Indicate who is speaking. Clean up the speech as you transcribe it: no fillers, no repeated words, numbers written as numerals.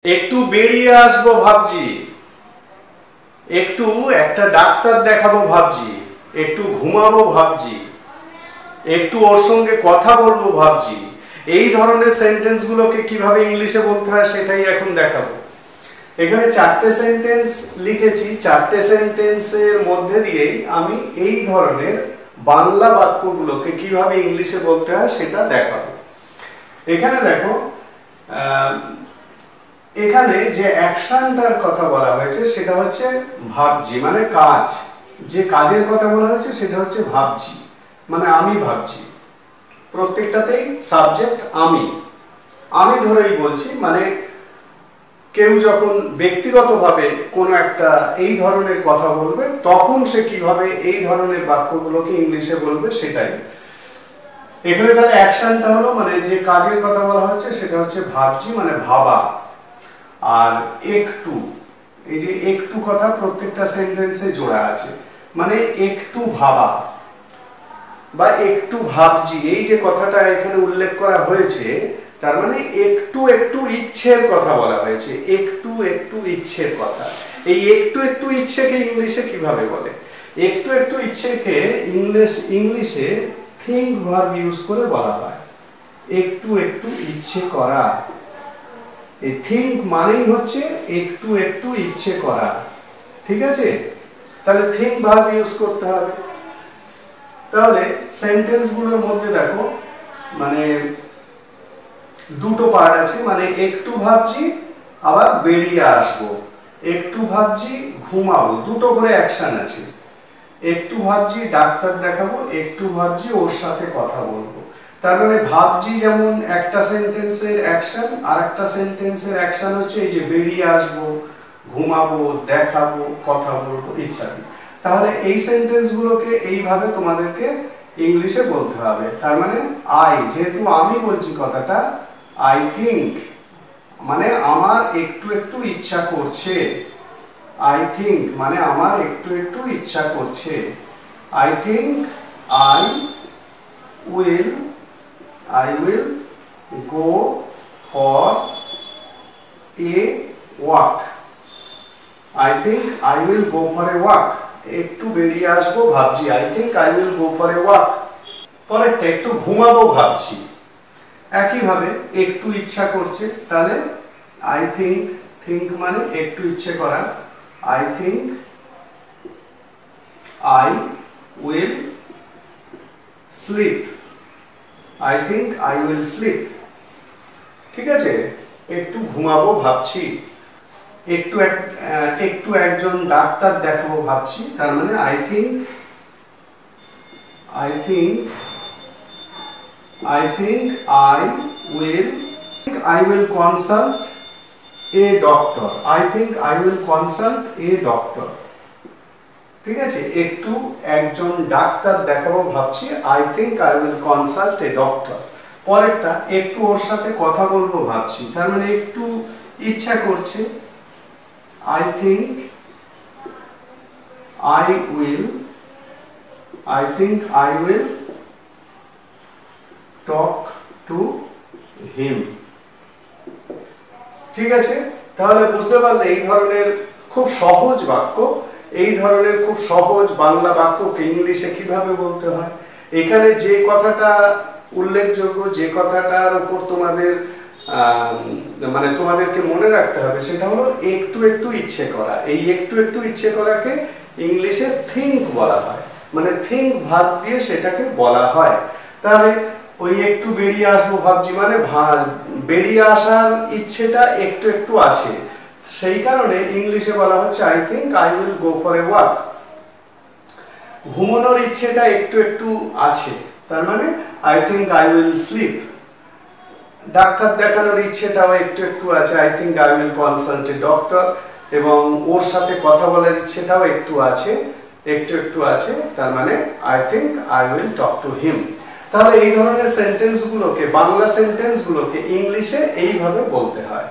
Speaker 1: একটু বেরিয়ে আসবো ভাবছি, একটু একটা ডাক্তার দেখাবো ভাবছি, একটু ঘুমাবো ভাবছি, একটু ওর সঙ্গে কথা বলবো ভাবছি। এই ধরনের সেন্টেন্স গুলোকে কিভাবে ইংলিশে বলতে হয় সেটাই এখন দেখাবো। এখানে চারটে সেন্টেন্স লিখেছি, চারটে সেন্টেন্সের মধ্যে দিয়েই আমি এই ধরনের বাংলা বাক্যগুলোকে কিভাবে ইংলিশে বলতে হয় সেটা দেখাবো। এখানে দেখো, এখানে যে অ্যাকশনটার কথা বলা হয়েছে সেটা হচ্ছে ভাবছি, মানে কাজ। যে কাজের কথা বলা হয়েছে সেটা হচ্ছে ভাবছি, মানে আমি ভাবছি। প্রত্যেকটাতেই সাবজেক্ট আমি ধরেই বলছি। মানে কেউ যখন ব্যক্তিগতভাবে কোনো একটা এই ধরনের কথা বলবে তখন সে কিভাবে এই ধরনের বাক্যগুলোকে ইংলিশে বলবে সেটাই। এখানে তাহলে অ্যাকশনটা হলো, মানে যে কাজের কথা বলা হচ্ছে সেটা হচ্ছে ভাবছি, মানে ভাবা। আর একটু, এই যে একটু কথা প্রত্যেকটা সেন্টেন্সে জোড়া আছে, মানে একটু ভাবা বা একটু ভাবছি, এই যে কথাটা এখানে উল্লেখ করা হয়েছে তার মানে একটু একটু ইচ্ছের কথা বলা হয়েছে, একটু একটু ইচ্ছের কথা। এই একটু একটু ইচ্ছেকে ইংলিশে কিভাবে বলে? একটু একটু ইচ্ছেকে ইংলিশে থিঙ্ক ভার্ব ইউজ করে বলা হয়। একটু একটু ইচ্ছে করা, এই থিঙ্ক মানেই হচ্ছে একটু একটু ইচ্ছে করা, ঠিক আছে? তাহলে থিঙ্ক ভার্ব ইউজ করতে হবে। তাহলে সেন্টেন্স গুলোর মধ্যে দেখো, মানে দুটো পার্ট আছে, মানে একটু ভাবছি আবার বেরিয়ে আসবো, একটু ভাবছি ঘুমাবো, দুটো করে অ্যাকশন আছে। একটু ভাবছি ডাক্তার দেখাবো, একটু ভাবছি ওর সাথে কথা বলবো। তার মানে ভাবছি যেমন একটা সেন্টেন্সের অ্যাকশন, আর একটা সেন্টেন্সের অ্যাকশন হচ্ছে এই যে বেরিয়ে আসবো, ঘুমাবো, দেখাবো, কথা বলবো ইত্যাদি। তাহলে এই সেন্টেন্স গুলোকে এইভাবে তোমাদেরকে ইংলিশে বলতে হবে। তার মানে আই, যেহেতু আমি বলছি কথাটা, আই থিঙ্ক মানে আমার একটু একটু ইচ্ছা করছে, আই থিঙ্ক মানে আমার একটু একটু ইচ্ছা করছে। I think I will go for a walk. I think I will go for a walk, একটু বেরিয়ে আসবো ভাবছি, I think I will go for a walk. পরেরটা একটু ঘুমাবো ভাবছি, একইভাবে একটু ইচ্ছা করছে, তাহলে আই থিঙ্ক, থিঙ্ক মানে একটু ইচ্ছে করা, I think I will slip, I think I will slip, ঠিক আছে? একটু ঘুমাবো ভাবছি, একটু একজন ডাক্তার দেখাবো ভাবছি, তার মানে I think I will consult a doctor, I think I will consult a doctor, ঠিক আছে? একটু একজন ডাক্তার দেখাবো ভাবছি, I think I will consult a doctor। পরেরটা একটু ওর সাথে কথা বলবো ভাবছি, তার মানে একটু ইচ্ছা করছে, I think I will talk to him, ঠিক আছে? তাহলে বুঝতে পারলে এই ধরনের খুব সহজ বাক্য, এই ধরনের খুব সহজ বাংলা বাক্যকে ইংলিশে কিভাবে বলতে হয়। এখানে যে কথাটা উল্লেখযোগ্য, যে কথাটার উপর তোমাদের মানে তোমাদেরকে মনে রাখতে হবে সেটা হলো একটু একটু ইচ্ছে করা। এই একটু একটু ইচ্ছে করাকে ইংলিশে থিঙ্ক বলা হয়, মানে থিঙ্ক ভার্ব দিয়ে সেটাকে বলা হয়। তাহলে ওই একটু বেরিয়ে আসবো ভাবছি মানে বেরিয়ে আসার ইচ্ছেটা একটু একটু আছে, সেই কারণে ইংলিশে বলা হচ্ছে I think I will go for a walk. ঘুমানোর ইচ্ছেটা একটু একটু আছে, তার মানে I think I will slip. Doctor দেখানোর ইচ্ছেটাও একটু একটু আছে, I think I will consult a doctor. এবং ওর সাথে কথা বলার ইচ্ছেটাও একটু আছে, তার মানে I think I will talk to him. তাহলে এই ধরনের সেন্টেন্সগুলোকে, বাংলা সেন্টেন্সগুলোকে ইংলিশে এইভাবে বলতে হয়।